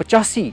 85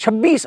26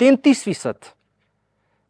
33%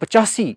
85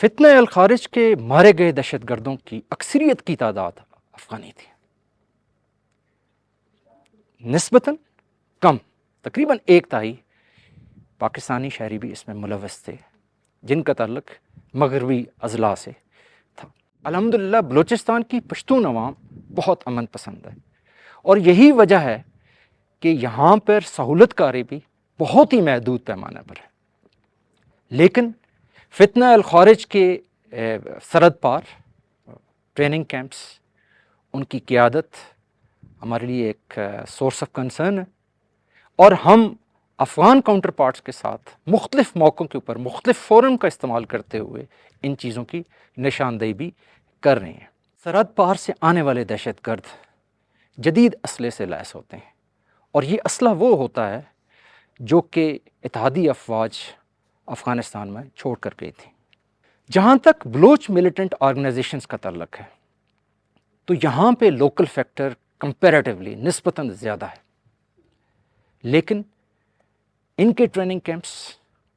فتنہ الخارج کے مارے گئے دہشت گردوں کی اکثریت کی تعداد افغانی تھی، نسبتاً کم، تقریباً 1/3 پاکستانی شہری بھی اس میں ملوث تھے جن کا تعلق مغربی اضلاع سے تھا۔ الحمدللہ بلوچستان کی پشتون عوام بہت امن پسند ہے، اور یہی وجہ ہے کہ یہاں پر سہولت کاری بھی بہت ہی محدود پیمانے پر ہے، لیکن فتنہ الخارج کے سرحد پار ٹریننگ کیمپس، ان کی قیادت ہمارے لیے ایک سورس آف کنسرن ہے، اور ہم افغان کاؤنٹر پارٹس کے ساتھ مختلف موقعوں کے اوپر مختلف فورم کا استعمال کرتے ہوئے ان چیزوں کی نشاندہی بھی کر رہے ہیں۔ سرحد پار سے آنے والے دہشت گرد جدید اسلحے سے لیس ہوتے ہیں، اور یہ اسلحہ وہ ہوتا ہے جو کہ اتحادی افواج افغانستان میں چھوڑ کر گئی تھی۔ جہاں تک بلوچ ملیٹنٹ آرگنائزیشنز کا تعلق ہے تو یہاں پہ لوکل فیکٹر کمپیریٹیولی نسبتاً زیادہ ہے، لیکن ان کے ٹریننگ کیمپس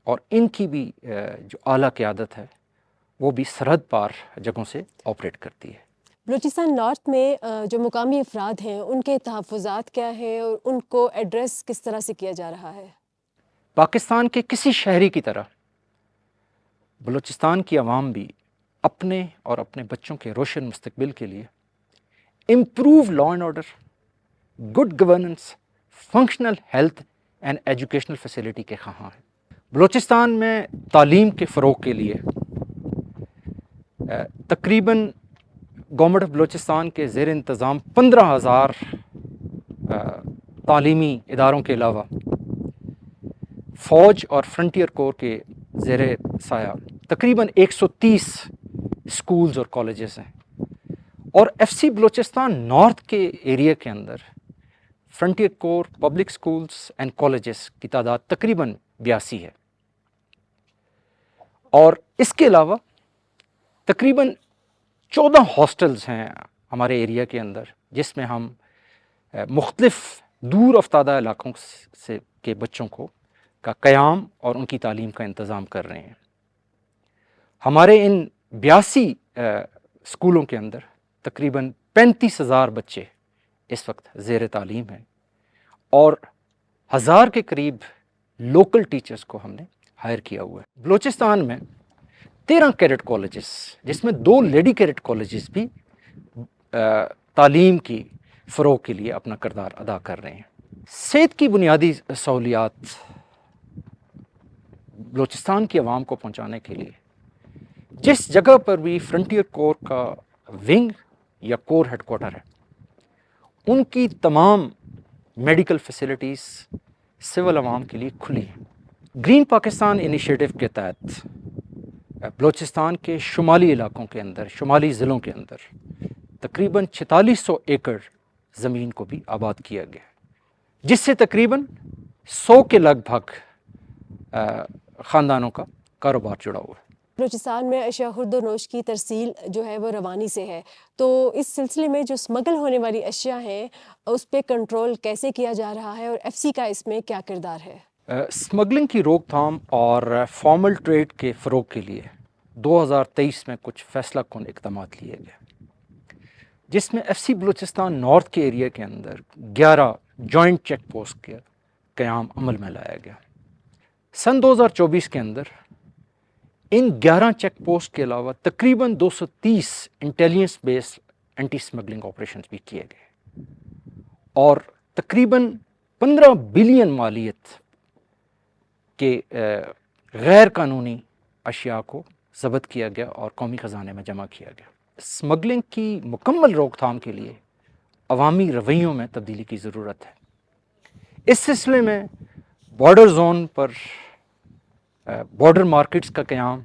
اور ان کی بھی جو اعلیٰ قیادت ہے وہ بھی سرحد پار جگہوں سے آپریٹ کرتی ہے۔ بلوچستان نارتھ میں جو مقامی افراد ہیں ان کے تحفظات کیا ہیں اور ان کو ایڈریس کس طرح سے کیا جا رہا ہے؟ پاکستان کے کسی شہری کی طرح بلوچستان کی عوام بھی اپنے اور اپنے بچوں کے روشن مستقبل کے لیے improve law and order, good governance, functional health and educational facility کے خواہاں ہیں۔ بلوچستان میں تعلیم کے فروغ کے لیے تقریباً گورنمنٹ آف بلوچستان کے زیر انتظام 15,000 تعلیمی اداروں کے علاوہ فوج اور فرنٹیئر کور کے زیر سایہ تقریباً 130 اسکولز اور کالجز ہیں، اور ایف سی بلوچستان نارتھ کے ایریا کے اندر frontier corps public schools and colleges کی تعداد تقریباً 82 ہے، اور اس کے علاوہ تقریباً 14 ہاسٹلز ہیں ہمارے ایریا کے اندر جس میں ہم مختلف دور افتادہ علاقوں سے کے بچوں کا قیام اور ان کی تعلیم کا انتظام کر رہے ہیں۔ ہمارے ان 82 اسکولوں کے اندر تقریباً 35,000 بچے اس وقت زیر تعلیم ہیں، اور 1000 کے قریب لوکل ٹیچرز کو ہم نے ہائر کیا ہوا ہے۔ بلوچستان میں 13 کیڈٹ کالجز، جس میں 2 لیڈی کیڈٹ کالجز بھی تعلیم کی فروغ کے لیے اپنا کردار ادا کر رہے ہیں۔ صحت کی بنیادی سہولیات بلوچستان کی عوام کو پہنچانے کے لیے جس جگہ پر بھی فرنٹیئر کور کا ونگ یا کور ہیڈ کوارٹر ہے ان کی تمام میڈیکل فیسلٹیز سول عوام کے لیے کھلی ہیں۔ گرین پاکستان انیشیٹو کے تحت بلوچستان کے شمالی علاقوں کے اندر، شمالی ضلعوں کے اندر تقریباً 4600 ایکڑ زمین کو بھی آباد کیا گیا ہے، جس سے تقریباً 100 کے لگ بھگ خاندانوں کا کاروبار جڑا ہوا ہے۔ بلوچستان میں اشیاء خرد و نوش کی ترسیل جو ہے وہ روانی سے ہے، تو اس سلسلے میں جو اسمگل ہونے والی اشیاء ہیں اس پہ کنٹرول کیسے کیا جا رہا ہے اور ایف سی کا اس میں کیا کردار ہے؟ اسمگلنگ کی روک تھام اور فارمل ٹریڈ کے فروغ کے لیے 2023 میں کچھ فیصلہ کن اقدامات لیے گئے، جس میں ایف سی بلوچستان نارتھ کے ایریا کے اندر 11 جوائنٹ چیک پوسٹ کا قیام عمل میں لایا گیا۔ سن 2024 کے اندر ان 11 چیک پوسٹ کے علاوہ تقریباً 230 intelligence based anti smuggling operations بھی کیے گئے، اور تقریباً 15 بلین مالیت کے غیر قانونی اشیاء کو ضبط کیا گیا اور قومی خزانے میں جمع کیا گیا۔ اسمگلنگ کی مکمل روک تھام کے لیے عوامی رویوں میں تبدیلی کی ضرورت ہے۔ اس سلسلے میں بارڈر زون پر بارڈر مارکیٹس کا قیام،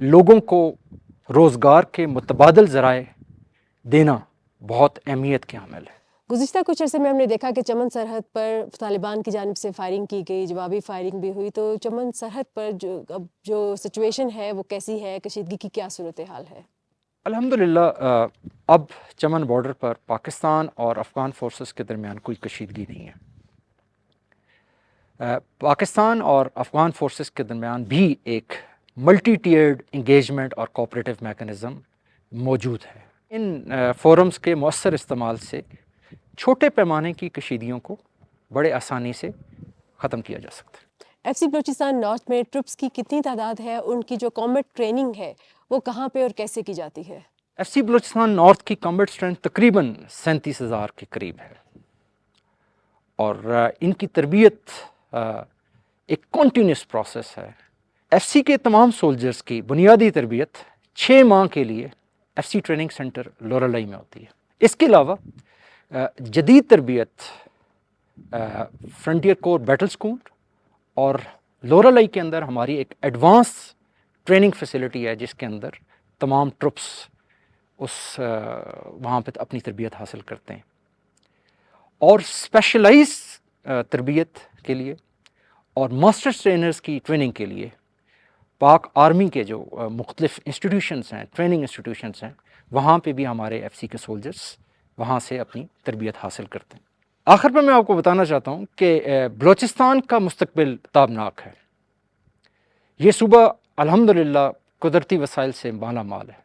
لوگوں کو روزگار کے متبادل ذرائع دینا بہت اہمیت کے حامل ہے۔ گزشتہ کچھ عرصے میں ہم نے دیکھا کہ چمن سرحد پر طالبان کی جانب سے فائرنگ کی گئی، جوابی فائرنگ بھی ہوئی، تو چمن سرحد پر جو سچویشن ہے وہ کیسی ہے، کشیدگی کی کیا صورتحال ہے؟ الحمدللہ اب چمن بارڈر پر پاکستان اور افغان فورسز کے درمیان کوئی کشیدگی نہیں ہے۔ پاکستان اور افغان فورسز کے درمیان بھی ایک ملٹی ٹیئرڈ انگیجمنٹ اور کوآپریٹو میکنزم موجود ہے۔ ان فورمز کے مؤثر استعمال سے چھوٹے پیمانے کی کشیدگیوں کو بڑے آسانی سے ختم کیا جا سکتا ہے۔ ایف سی بلوچستان نارتھ میں ٹرپس کی کتنی تعداد ہے؟ ان کی جو کامبیٹ ٹریننگ ہے وہ کہاں پہ اور کیسے کی جاتی ہے؟ ایف سی بلوچستان نارتھ کی کامبیٹ اسٹرینتھ تقریباً 37,000 کے قریب ہے، اور ان کی تربیت ایک کنٹینیوس پروسیس ہے۔ ایف سی کے تمام سولجرز کی بنیادی تربیت 6 ماہ کے لیے F C training centre Loralai میں ہوتی ہے۔ اس کے علاوہ جدید تربیت فرنٹیئر کور بیٹل اسکول اور لورالائی کے اندر ہماری ایک ایڈوانس ٹریننگ فیسلٹی ہے، جس کے اندر تمام ٹرپس وہاں پہ اپنی تربیت حاصل کرتے ہیں۔ اور اسپیشلائز تربیت کے لیے اور ماسٹر ٹرینرز کی ٹریننگ کے لیے پاک آرمی کے جو مختلف انسٹیٹیوشنز ہیں، ٹریننگ انسٹیٹیوشنز ہیں، وہاں پہ بھی ہمارے ایف سی کے سولجرز وہاں سے اپنی تربیت حاصل کرتے ہیں۔ آخر پر میں آپ کو بتانا چاہتا ہوں کہ بلوچستان کا مستقبل تابناک ہے۔ یہ صوبہ الحمدللہ قدرتی وسائل سے مالا مال ہے،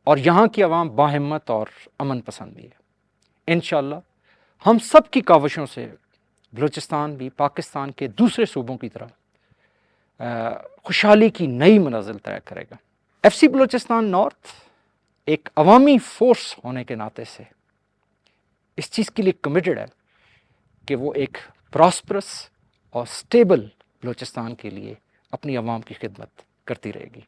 اور یہاں کی عوام باہمت اور امن پسند بھی ہے۔ انشاءاللہ ہم سب کی کاوشوں سے بلوچستان بھی پاکستان کے دوسرے صوبوں کی طرح خوشحالی کی نئی منزل طے کرے گا۔ ایف سی بلوچستان نارتھ ایک عوامی فورس ہونے کے ناطے سے اس چیز کے لیے کمیٹڈ ہے کہ وہ ایک پراسپرس اور سٹیبل بلوچستان کے لیے اپنی عوام کی خدمت کرتی رہے گی۔